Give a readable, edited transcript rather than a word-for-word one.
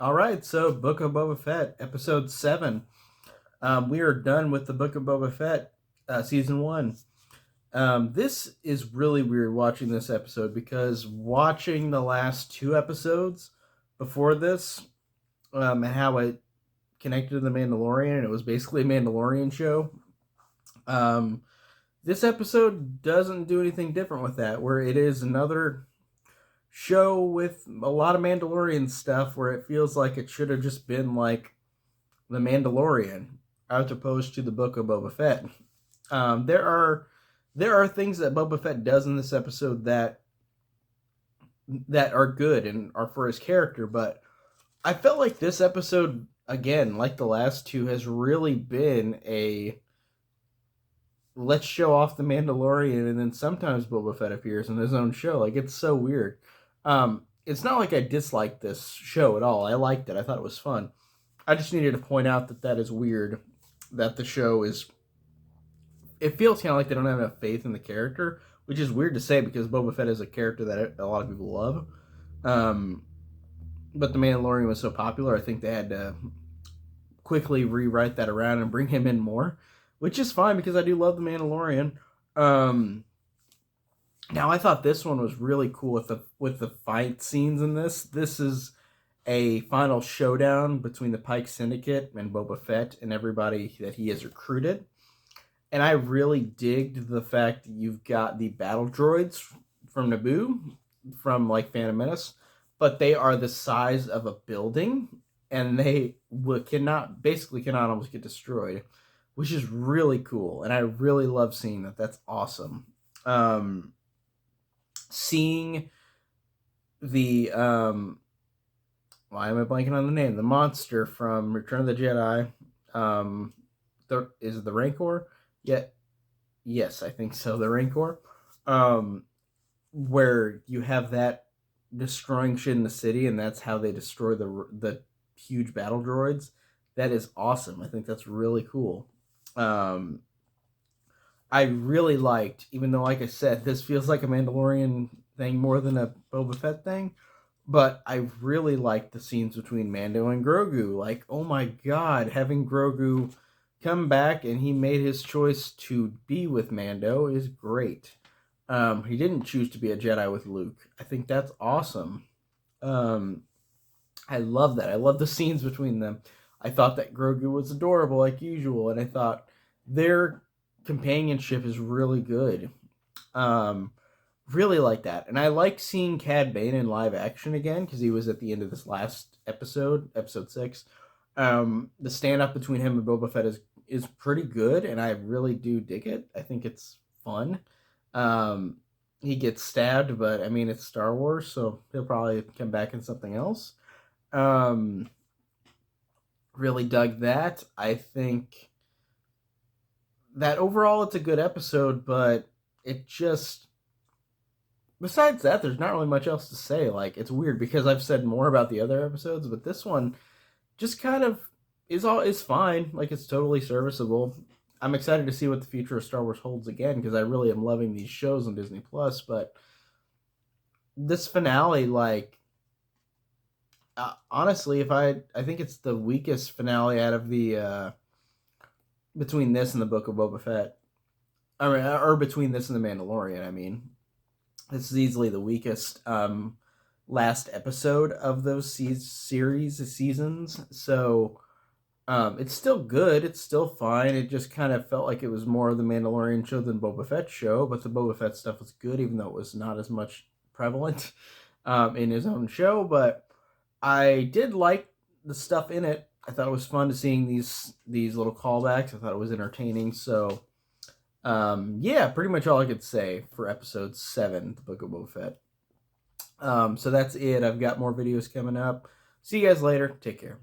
All right, so Book of Boba Fett, episode 7. We are done with the Book of Boba Fett, season 1. This is really weird watching this episode because watching the last two episodes before this, and how it connected to The Mandalorian, and it was basically a Mandalorian show. Um, this episode doesn't do anything different with that, where it is another show with a lot of Mandalorian stuff where it feels like it should have just been like The Mandalorian as opposed to the Book of Boba Fett. Um, there are there are things that Boba Fett does in this episode that are good and are for his character, but I felt like this episode again, like the last two, has really been a let's show off the Mandalorian, and then sometimes Boba Fett appears in his own show. Like it's so weird. It's not like I disliked this show at all. I liked it. I thought it was fun. I just needed to point out that that is weird. That the show is. It feels kind of like they don't have enough faith in the character, which is weird to say because Boba Fett is a character that a lot of people love. Um, but the Mandalorian was so popular, I think they had to quickly rewrite that around and bring him in more, which is fine because I do love the Mandalorian. Um, Now I thought this one was really cool with the fight scenes in this. This is a final showdown between the Pike Syndicate and Boba Fett and everybody that he has recruited. And I really digged the fact that you've got the battle droids from Naboo, from like Phantom Menace, but they are the size of a building, and they cannot almost get destroyed, which is really cool. And I really love seeing that. That's awesome. Um, Seeing the why am I blanking on the name? The monster from Return of the Jedi. Is it the Rancor? Yeah, yes, I think so. The Rancor, um, where you have that destroying shit in the city, and that's how they destroy the huge battle droids. That is awesome. I think that's really cool. Um, I really liked, even though, like I said, this feels like a Mandalorian thing more than a Boba Fett thing. But I really liked the scenes between Mando and Grogu. Like, oh my god, having Grogu come back and he made his choice to be with Mando is great. He didn't choose to be a Jedi with Luke. I think that's awesome. Um, I love that. I love the scenes between them. I thought that Grogu was adorable like usual, and I thought their companionship is really good. Um, really like that, and I like seeing Cad Bane in live action again because he was at the end of this last episode, episode 6. The stand up between him and Boba Fett is pretty good, and I really do dig it. I think it's fun. Um, he gets stabbed, but I mean it's Star Wars, so he'll probably come back in something else. Um, really dug that. I think that overall it's a good episode, but it just besides that, there's not really much else to say. Like it's weird because I've said more about the other episodes, but this one just kind of is fine. Like it's totally serviceable. I'm excited to see what the future of Star Wars holds again because I really am loving these shows on Disney Plus. But this finale, like honestly, if I think it's the weakest finale out of the between this and the Book of Boba Fett. I mean, or between this and the Mandalorian. I mean, this is easily the weakest last episode of those seasons. So it's still good. It's still fine. It just kind of felt like it was more of the Mandalorian show than Boba Fett show. But the Boba Fett stuff was good, even though it was not as much prevalent in his own show. But I did like the stuff in it. I thought it was fun to seeing these little callbacks. I thought it was entertaining. So yeah, pretty much all I could say for episode 7, the Book of Boba Fett. So that's it. I've got more videos coming up. See you guys later. Take care.